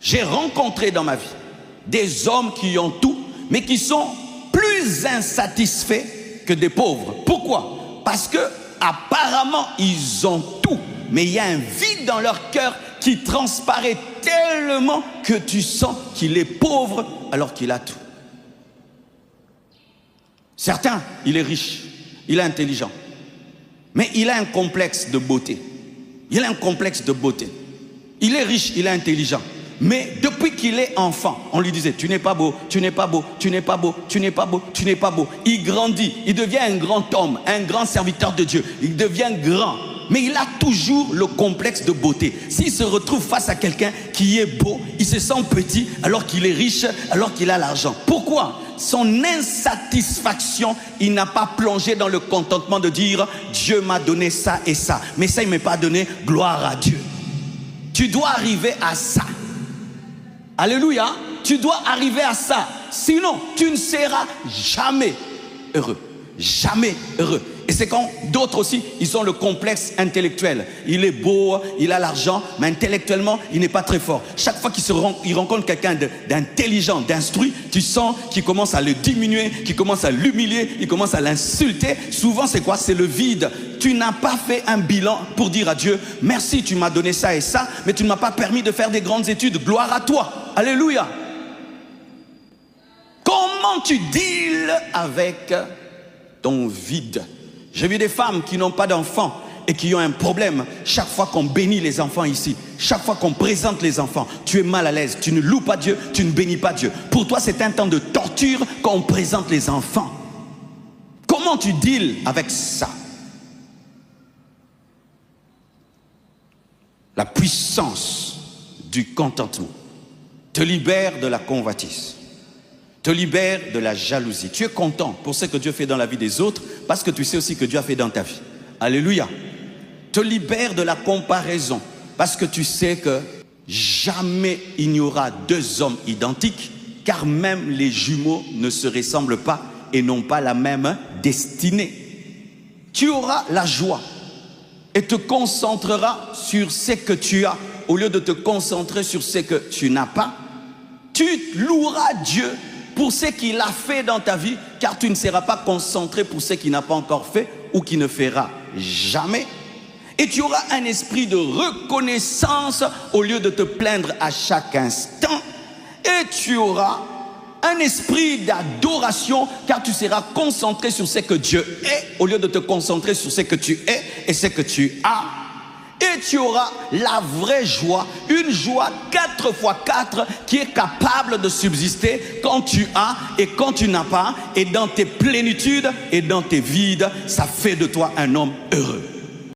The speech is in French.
J'ai rencontré dans ma vie des hommes qui ont tout, mais qui sont plus insatisfaits que des pauvres. Pourquoi? Parce que apparemment ils ont tout, mais il y a un vide dans leur cœur qui transparaît tellement que tu sens qu'il est pauvre alors qu'il a tout. Certains, il est riche, il est intelligent, mais il a un complexe de beauté. Il a un complexe de beauté. Il est riche, il est intelligent. Mais depuis qu'il est enfant, on lui disait, tu n'es pas beau, tu n'es pas beau, tu n'es pas beau, tu n'es pas beau, tu n'es pas beau. Il grandit, il devient un grand homme, un grand serviteur de Dieu. Il devient grand. Mais il a toujours le complexe de beauté. S'il se retrouve face à quelqu'un qui est beau, il se sent petit alors qu'il est riche, alors qu'il a l'argent. Pourquoi? Son insatisfaction, il n'a pas plongé dans le contentement de dire Dieu m'a donné ça et ça, mais ça il ne m'a pas donné, gloire à Dieu. Tu dois arriver à ça. Alléluia. Tu dois arriver à ça. Sinon, tu ne seras jamais heureux. Jamais heureux. Et c'est quand d'autres aussi, ils ont le complexe intellectuel. Il est beau, il a l'argent, mais intellectuellement, il n'est pas très fort. Chaque fois qu'il rencontre quelqu'un d'intelligent, d'instruit, tu sens qu'il commence à le diminuer, qu'il commence à l'humilier, il commence à l'insulter. Souvent, c'est quoi? C'est le vide. Tu n'as pas fait un bilan pour dire à Dieu, merci, tu m'as donné ça et ça, mais tu ne m'as pas permis de faire des grandes études. Gloire à toi. Alléluia. Comment tu deals avec ton vide? J'ai vu des femmes qui n'ont pas d'enfants et qui ont un problème. Chaque fois qu'on bénit les enfants ici, chaque fois qu'on présente les enfants, tu es mal à l'aise, tu ne loues pas Dieu, tu ne bénis pas Dieu. Pour toi, c'est un temps de torture quand on présente les enfants. Comment tu deals avec ça? La puissance du contentement te libère de la convoitise, te libère de la jalousie. Tu es content pour ce que Dieu fait dans la vie des autres parce que tu sais aussi que Dieu a fait dans ta vie. Alléluia. Te libère de la comparaison parce que tu sais que jamais il n'y aura deux hommes identiques, car même les jumeaux ne se ressemblent pas et n'ont pas la même destinée. Tu auras la joie et te concentreras sur ce que tu as au lieu de te concentrer sur ce que tu n'as pas. Tu loueras Dieu pour ce qu'il a fait dans ta vie, car tu ne seras pas concentré pour ce qu'il n'a pas encore fait ou qu'il ne fera jamais. Et tu auras un esprit de reconnaissance au lieu de te plaindre à chaque instant. Et tu auras un esprit d'adoration, car tu seras concentré sur ce que Dieu est au lieu de te concentrer sur ce que tu es et ce que tu as. Et tu auras la vraie joie, une joie 4x4 qui est capable de subsister quand tu as et quand tu n'as pas, et dans tes plénitudes et dans tes vides, ça fait de toi un homme heureux.